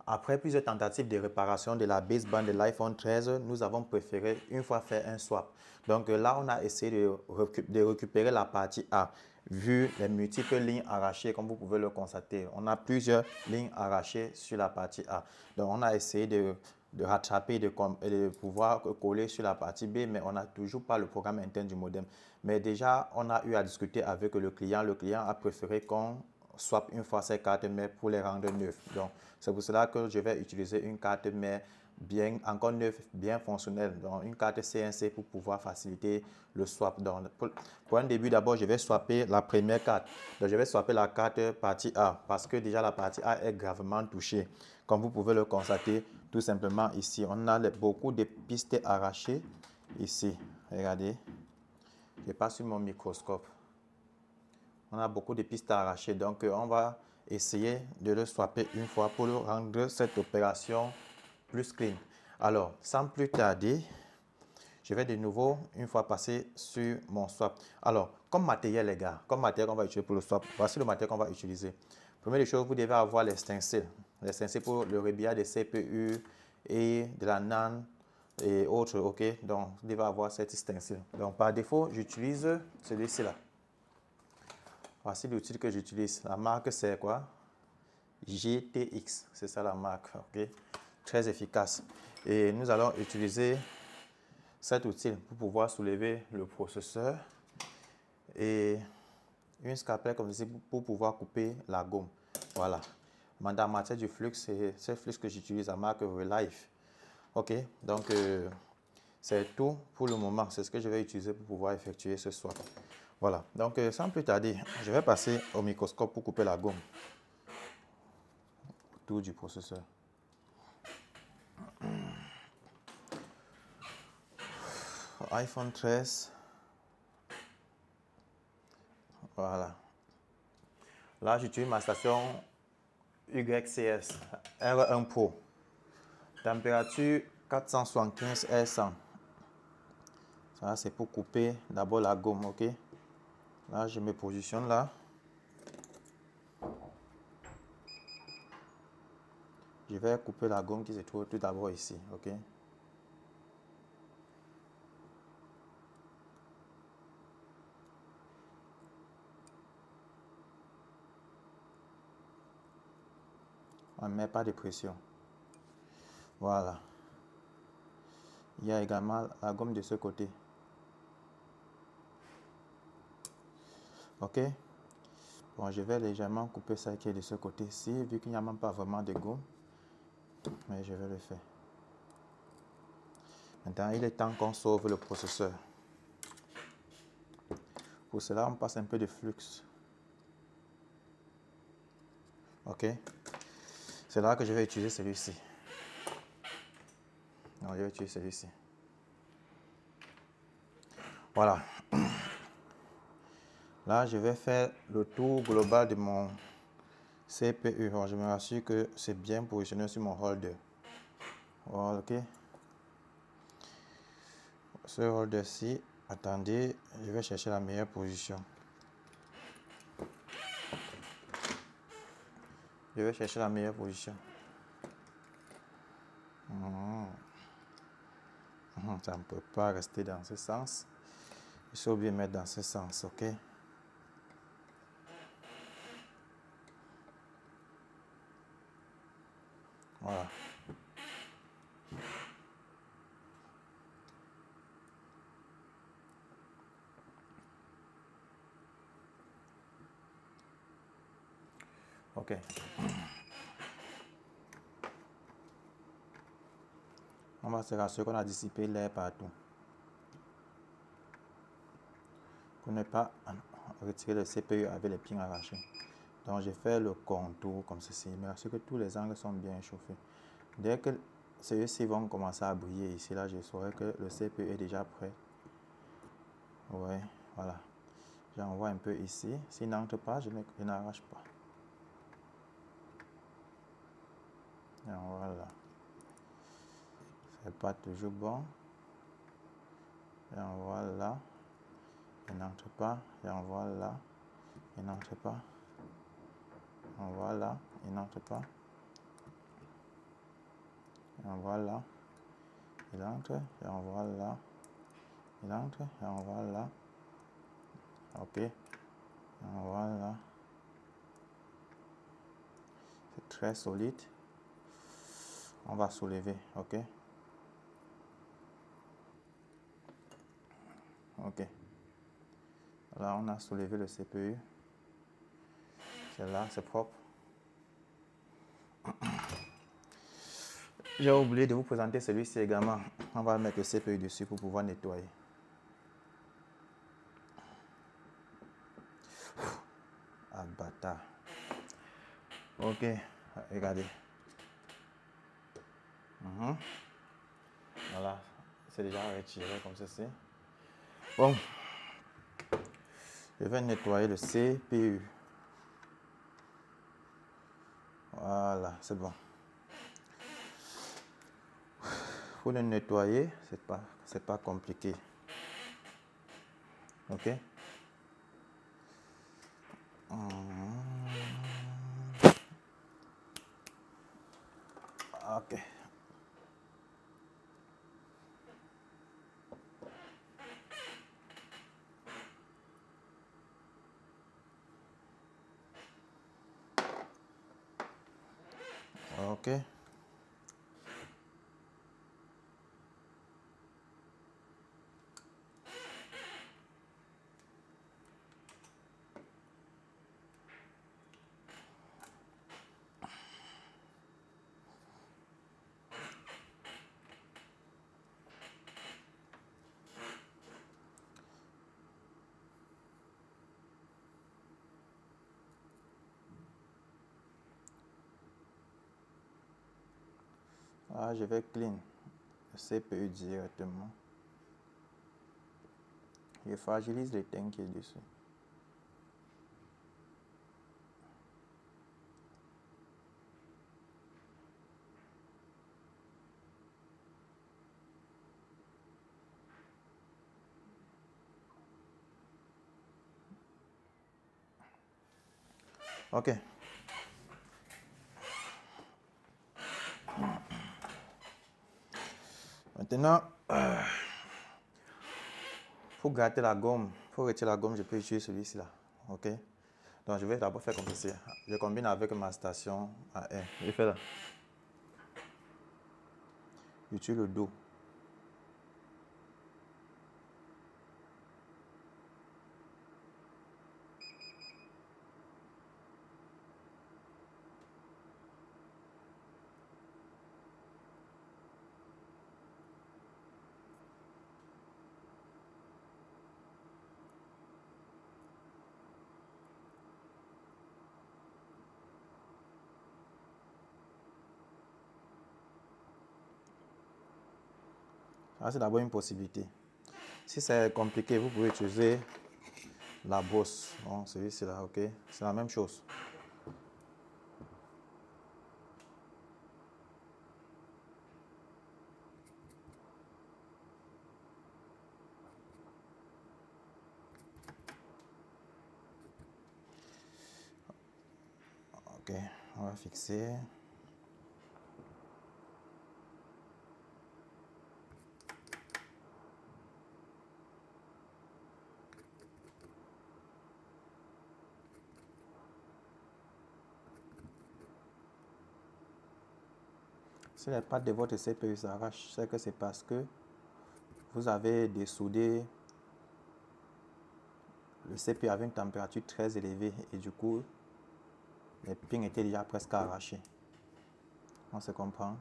Après plusieurs tentatives de réparation de la baseband de l'iPhone 13, nous avons préféré une fois faire un swap. Donc là, on a essayé de récupérer la partie A. Vu les multiples lignes arrachées, comme vous pouvez le constater, on a plusieurs lignes arrachées sur la partie A. Donc on a essayé de rattraper et de pouvoir coller sur la partie B, mais on n'a toujours pas le programme interne du modem. Mais déjà, on a eu à discuter avec le client. Le client a préféré qu'on swap une fois ces cartes mères pour les rendre neuves. Donc, c'est pour cela que je vais utiliser une carte mère encore neuve, bien fonctionnelle. Donc, une carte CNC pour pouvoir faciliter le swap. Donc, pour un début, d'abord, je vais swapper la première carte. Donc, je vais swapper la carte partie A parce que déjà la partie A est gravement touchée. Comme vous pouvez le constater, tout simplement ici, on a beaucoup de pistes arrachées. Ici, regardez, je passe sur mon microscope. On a beaucoup de pistes arrachées, donc on va essayer de le swapper une fois pour rendre cette opération plus clean. Alors, sans plus tarder, je vais de nouveau, une fois passer sur mon swap. Alors, comme matériel, les gars, comme matériel qu'on va utiliser pour le swap, voici le matériel qu'on va utiliser. Première des choses, vous devez avoir les stencils. Les stencils pour le rébillage des CPU et de la NAND et autres, ok? Donc, vous devez avoir cette stencil. Donc, par défaut, j'utilise celui-ci là. Voici l'outil que j'utilise. La marque, c'est quoi? GTX. C'est ça la marque. Ok? Très efficace. Et nous allons utiliser cet outil pour pouvoir soulever le processeur et une scalpel comme ceci pour pouvoir couper la gomme. Voilà. En matière du flux, c'est ce flux que j'utilise, la marque Relife. Ok? Donc, c'est tout pour le moment. C'est ce que je vais utiliser pour pouvoir effectuer ce swap. Voilà, donc sans plus tarder, je vais passer au microscope pour couper la gomme autour du processeur. iPhone 13. Voilà. Là, j'utilise ma station YCS R1 Pro. Température 475 R100. Ça, c'est pour couper d'abord la gomme, ok? Là, je me positionne là. Je vais couper la gomme qui se trouve tout d'abord ici, ok? On ne met pas de pression. Voilà. Il y a également la gomme de ce côté. Ok? Bon, je vais légèrement couper ça qui est de ce côté-ci, vu qu'il n'y a même pas vraiment de gomme. Mais je vais le faire. Maintenant, il est temps qu'on sauve le processeur. Pour cela, on passe un peu de flux. Ok? C'est là que je vais utiliser celui-ci. Non, je vais utiliser celui-ci. Voilà. Là, je vais faire le tour global de mon CPU. Bon, je me rassure que c'est bien positionné sur mon holder. Voilà, ok? Ce holder-ci, attendez, je vais chercher la meilleure position. Je vais chercher la meilleure position. Ça ne peut pas rester dans ce sens. Il faut bien mettre dans ce sens, ok? Voilà. Ok. On va se rassurer qu'on a dissipé l'air partout. Pour ne pas retirer le CPU avec les pins arrachés. Donc, je fais le contour comme ceci. Mais rassure que tous les angles sont bien chauffés. Dès que ceux-ci vont commencer à briller ici, là, je saurai que le CPU est déjà prêt. Ouais, voilà. J'envoie un peu ici. S'il n'entre pas, je n'arrache pas. Voilà. C'est pas toujours bon. J'envoie là. Il n'entre pas. J'envoie là. Il n'entre pas. Voilà, il n'entre pas. Il envoie là. Il entre, et envoie là. Il entre, et envoie là. Ok. Et envoie là. C'est très solide. On va soulever, ok. Ok. Là, on a soulevé le CPU. C'est là, c'est propre. J'ai oublié de vous présenter celui-ci également. On va mettre le CPU dessus pour pouvoir nettoyer. Ah, bâtard. Ok, regardez. Voilà, c'est déjà retiré comme ceci. Bon, je vais nettoyer le CPU. Voilà, c'est bon. Pour le nettoyer, c'est pas compliqué. Ok. Ok. Ok. Ah, je vais clean le CPU directement. Je fragilise les things qui est dessus. Ok. Maintenant, pour gratter la gomme, pour retirer la gomme, je peux utiliser celui-ci là. Ok. Donc je vais d'abord faire comme ceci. Je combine avec ma station AM. Je fais là. J'utilise le dos. Ça, c'est d'abord une possibilité. Si c'est compliqué, vous pouvez utiliser la brosse. Bon, celui-ci là, ok. C'est la même chose. Ok, on va fixer. Si les pattes de votre CPU s'arrachent, c'est que c'est parce que vous avez dessoudé le CPU avait une température très élevée et du coup, les pins étaient déjà presque arrachés. On se comprend?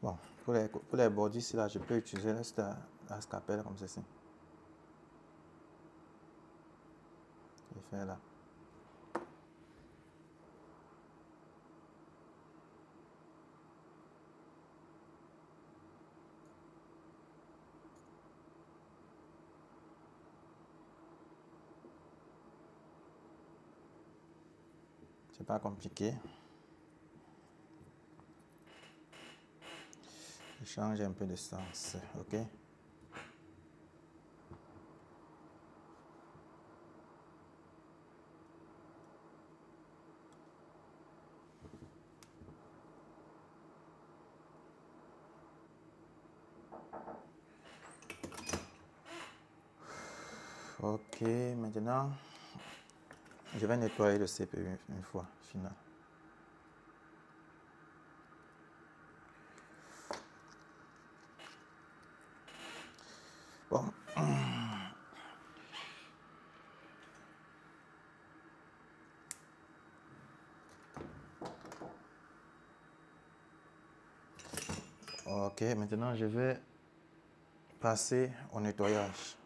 Bon, pour les bordures ici, là, je peux utiliser la scalpel comme ceci. Je fais là. C'est pas compliqué. Je change un peu de sens, ok? Ok, maintenant, je vais nettoyer le CPU une fois, final. Bon. Ok, maintenant je vais passer au nettoyage.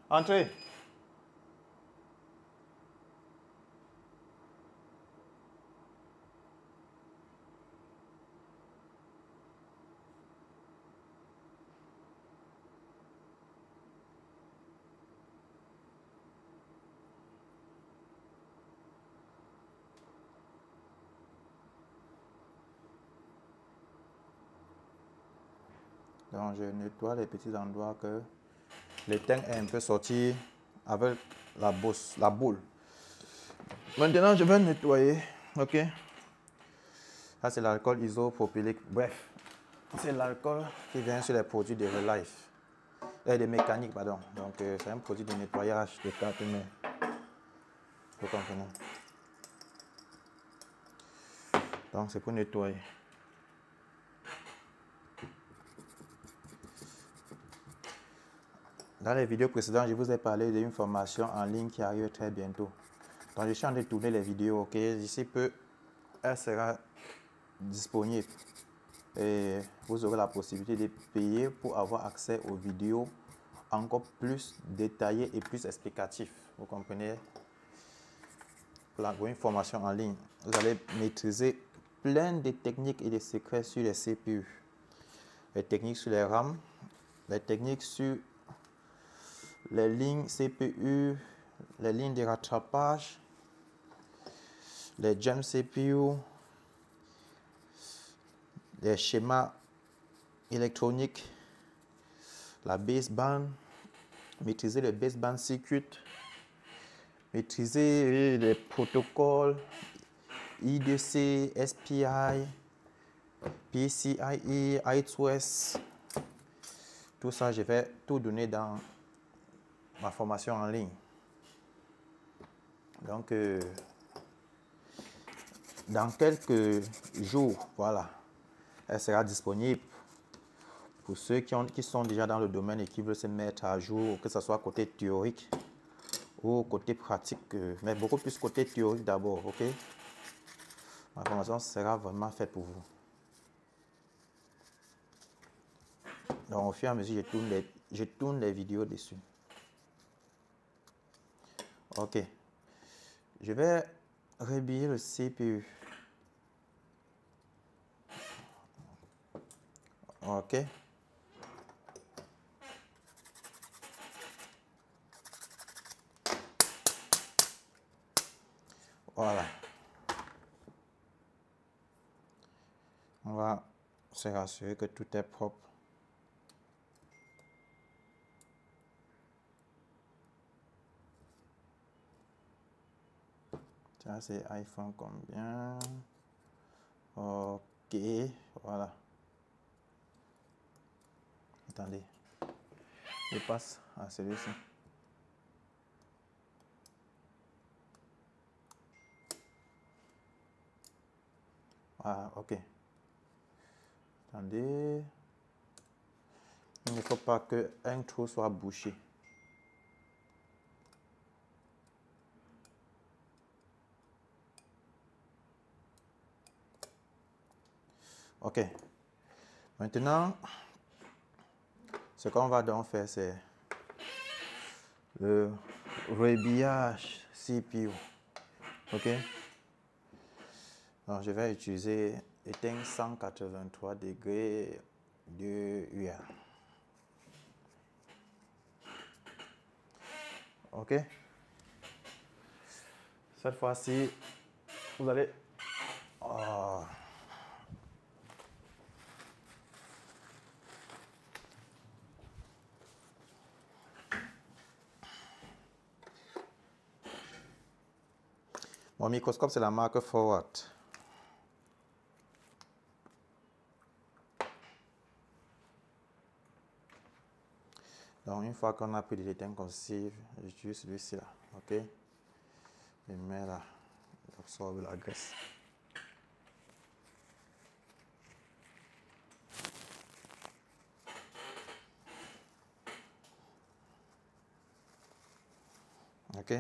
Entrez. Donc je nettoie les petits endroits que l'étain est un peu sorti avec la boule. Maintenant je vais nettoyer, ok? Ça c'est l'alcool isopropylique. Bref, c'est l'alcool qui vient sur les produits de Relife. De mécanique, pardon. Donc c'est un produit de nettoyage de carte mère. Vous comprenez? Donc c'est pour nettoyer. Dans les vidéos précédentes, je vous ai parlé d'une formation en ligne qui arrive très bientôt. Donc je suis en train de tourner les vidéos, ok? D'ici peu, elle sera disponible. Et vous aurez la possibilité de payer pour avoir accès aux vidéos encore plus détaillées et plus explicatives. Vous comprenez? Pour une formation en ligne, vous allez maîtriser plein de techniques et de secrets sur les CPU. Les techniques sur les RAM, les techniques sur les lignes CPU, les lignes de rattrapage, les jump CPU, les schémas électroniques, la baseband, maîtriser le baseband circuit, maîtriser les protocoles I2C, SPI, PCIe, I2S. Tout ça, je vais tout donner dans ma formation en ligne. Donc, dans quelques jours, voilà, elle sera disponible pour ceux qui sont déjà dans le domaine et qui veulent se mettre à jour, que ce soit côté théorique ou côté pratique, mais beaucoup plus côté théorique d'abord, ok? Ma formation sera vraiment faite pour vous. Donc, au fur et à mesure, je tourne les vidéos dessus. Ok. Je vais rhabiller le CPU. Ok. Voilà. On va se rassurer que tout est propre. Ça, c'est iPhone combien? Ok, voilà. Attendez. Je passe à celui-ci. Ah, ok. Attendez. Il ne faut pas qu'un trou soit bouché. Ok. Maintenant, ce qu'on va donc faire, c'est le rhabillage CPU. Ok. Donc, je vais utiliser éteint 183 degrés de UR. OK? Cette fois-ci, vous allez... Oh. Mon microscope, c'est la marque Forward. Donc, une fois qu'on a pris des éteintes concessives, j'utilise celui-ci là. OK? Je mets là, j'absorbe la graisse. OK?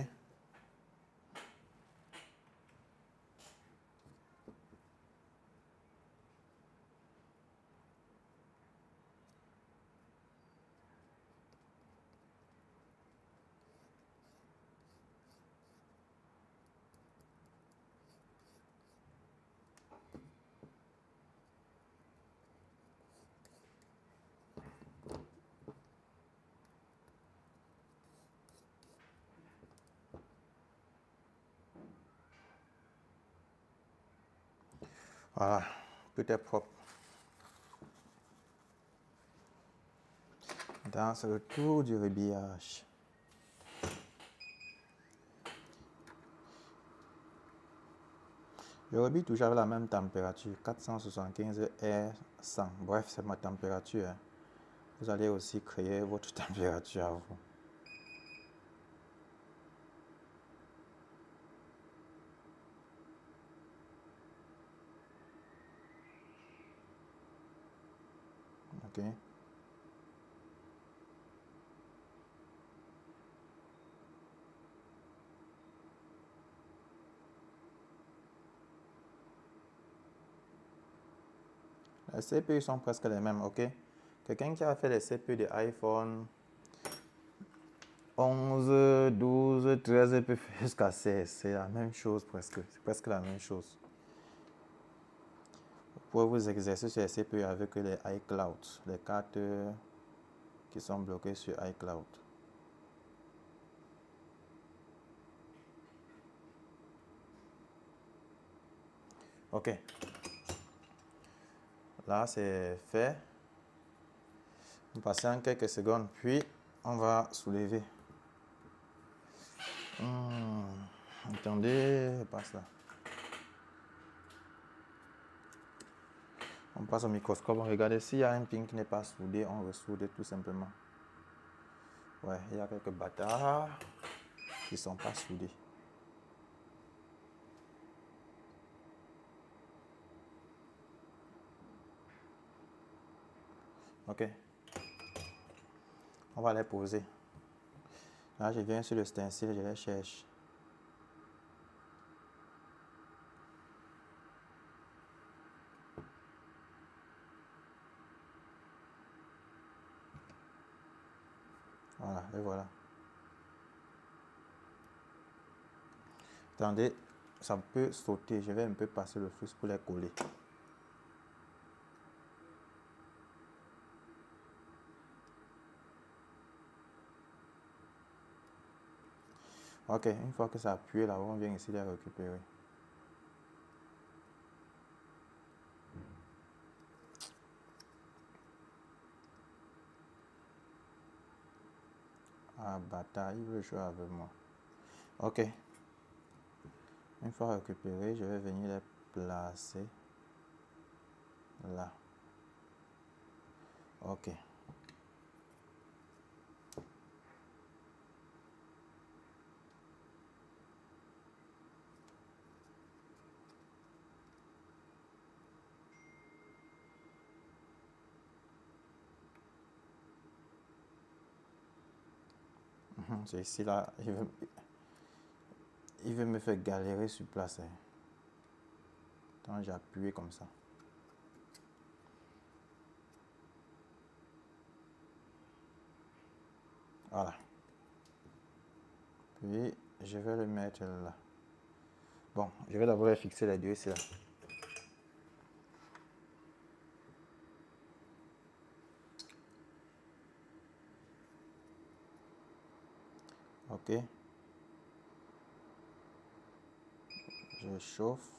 Voilà, tout est propre. Maintenant, c'est le tour du rébillage. Je rebille toujours avec la même température, 475 R 100. Bref, c'est ma température. Hein. Vous allez aussi créer votre température à vous. OK? Les CPU sont presque les mêmes, OK? Quelqu'un qui a fait les CPU de iPhone 11, 12, 13 peut faire jusqu'à 16. C'est la même chose presque. C'est presque la même chose. Vous pouvez vous exercer sur les CPU avec les iCloud, les cartes qui sont bloquées sur iCloud. OK. Là, c'est fait. Nous passons en quelques secondes, puis on va soulever. Attendez, passe là. On passe au microscope, on regarde s'il y a un pin qui n'est pas soudé, on ressoude tout simplement. Ouais, il y a quelques bâtards qui ne sont pas soudés. OK. On va les poser. Là, je viens sur le stencil, je les cherche. Voilà, et voilà. Attendez, ça peut sauter. Je vais un peu passer le flux pour les coller. OK, une fois que ça a appuyé là-haut, on vient ici les récupérer. Ah, bâtard, il veut jouer avec moi. OK. Une fois récupéré, je vais venir les placer là. OK. C'est ici là. Il veut me faire galérer sur place. Hein. Quand j'ai appuyé comme ça. Voilà. Puis, je vais le mettre là. Bon, je vais d'abord fixer les deux ici là. OK. Ok. Je chauffe.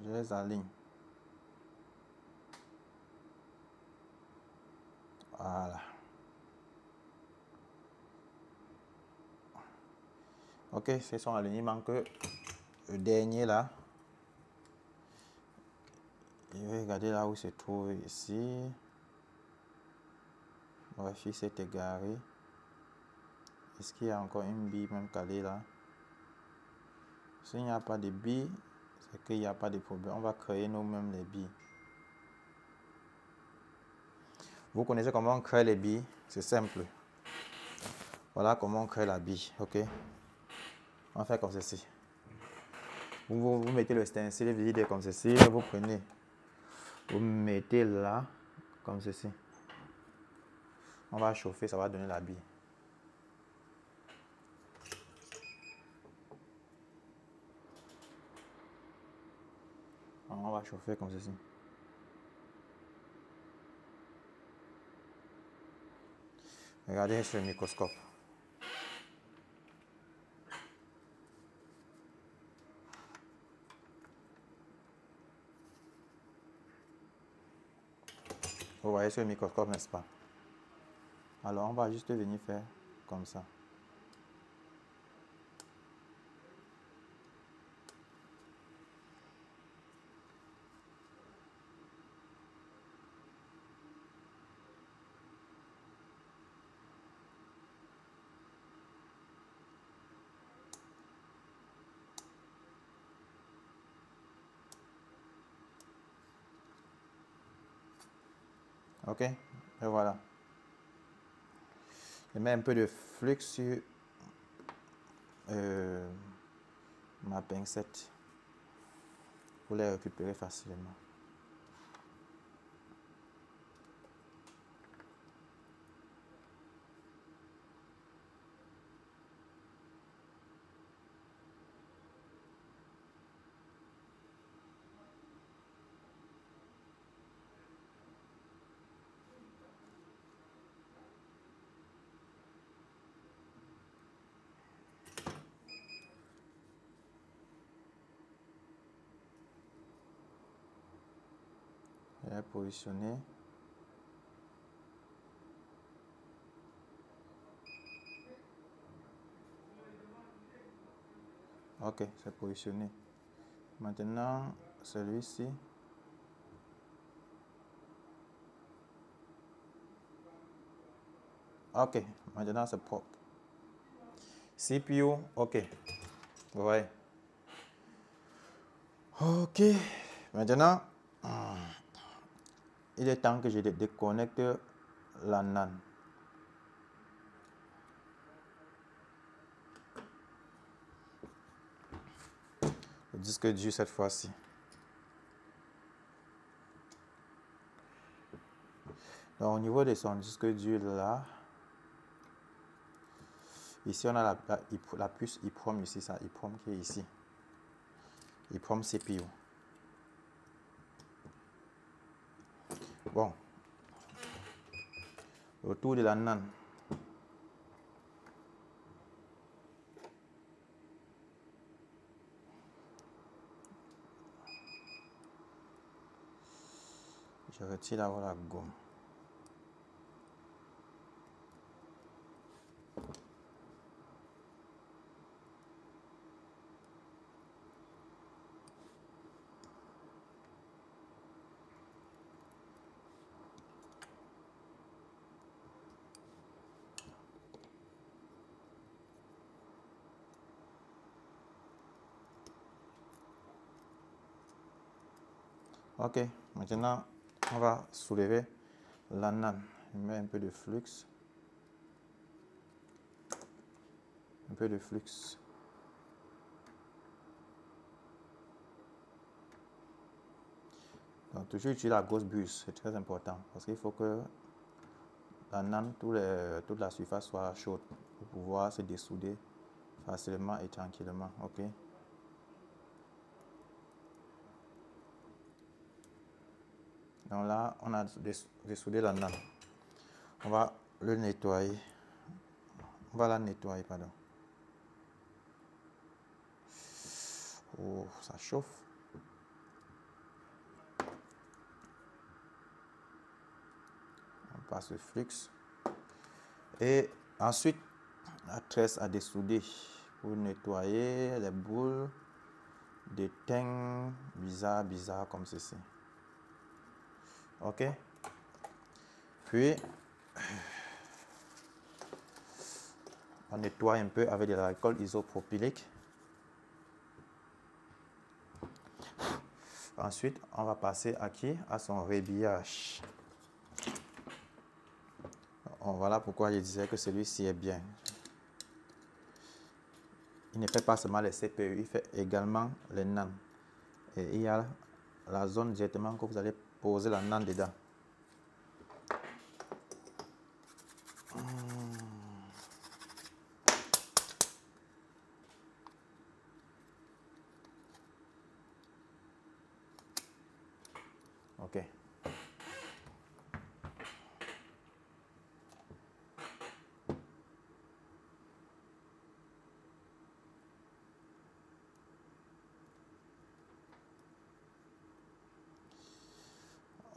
Je les aligne. Voilà. Ok, c'est son aligné. Il manque le dernier là. Je vais regarder là où se trouve ici. Bref, il s'est égaré. Est-ce qu'il y a encore une bille même calée là? S'il n'y a pas de bille, c'est qu'il n'y a pas de problème. On va créer nous-mêmes les billes. Vous connaissez comment on crée les billes? C'est simple. Voilà comment on crée la bille. Ok. On fait comme ceci. Vous mettez le stencil vide comme ceci. Vous prenez. Vous mettez là comme ceci. On va chauffer, ça va donner la bille. On va chauffer comme ceci. Regardez sur le microscope. Vous voyez sur le microscope, n'est-ce pas? Alors, on va juste venir faire comme ça. Ok, et voilà. Je mets un peu de flux sur ma pincette pour les récupérer facilement. Je vais positionner. Ok, c'est positionné. Maintenant, celui-ci. Ok, maintenant c'est propre. CPU, ok. Vous voyez. Ok, maintenant, il est temps que je déconnecte la NAND. Le disque dur cette fois-ci. Donc au niveau de son disque dur là, ici on a la puce EEPROM ici, ça EEPROM qui est ici. EEPROM CPU. Bon. Autour de la NAND. Je retire d'abord la gomme. Ok, maintenant on va soulever la NAND. Je mets un peu de flux. Un peu de flux. Donc toujours utiliser la grosse buse, c'est très important parce qu'il faut que la NAND, toute la surface soit chaude pour pouvoir se dessouder facilement et tranquillement. Ok. Donc là, on a dessoudé la NAND. On va le nettoyer On va la nettoyer, pardon. Oh, ça chauffe. On passe le flux. Et ensuite, la tresse à dessouder pour nettoyer les boules de teint bizarre comme ceci. Ok. Puis, on nettoie un peu avec de l'alcool isopropylique. Ensuite, on va passer à son rébillage. Voilà pourquoi je disais que celui-ci est bien. Il ne fait pas seulement les CPU, il fait également les NAND. Et il y a la zone directement que vous allez poser la NAND dedans. Ok.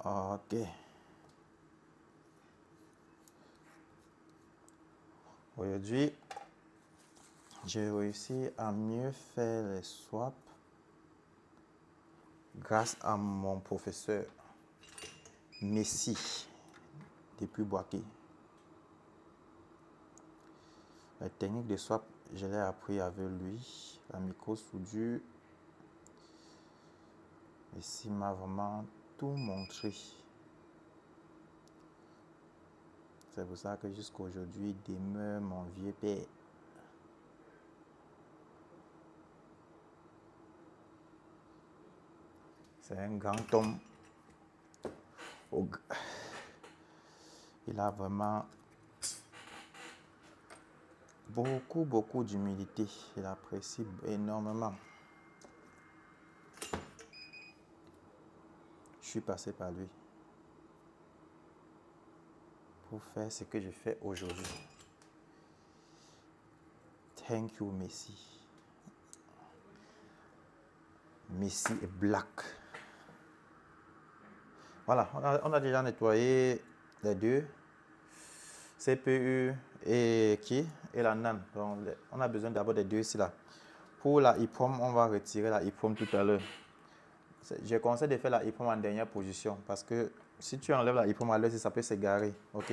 Ok. Aujourd'hui, j'ai réussi à mieux faire les swaps grâce à mon professeur Messi depuis Boaké. La technique de swap, je l'ai appris avec lui, la micro-soudure. Messi m'a vraiment tout montré. C'est pour ça que jusqu'à aujourd'hui, il demeure mon vieux père. C'est un grand homme. Il a vraiment beaucoup d'humilité. Il apprécie énormément. Je suis passé par lui pour faire ce que je fais aujourd'hui. Thank you, Messi. Messi est black. Voilà, on a déjà nettoyé les deux, CPU et la NAND. Donc, on a besoin d'abord des deux ici là. Pour la EEPROM, on va retirer la EEPROM tout à l'heure. Je conseille de faire la EEPROM en dernière position parce que si tu enlèves la EEPROM à l'heure, ça peut s'égarer. Ok?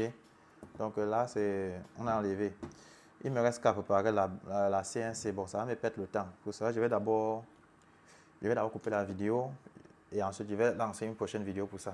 Donc là, on a enlevé. Il me reste qu'à préparer la CNC. Bon, ça va me perdre le temps. Pour ça, je vais d'abord couper la vidéo et ensuite je vais lancer une prochaine vidéo pour ça.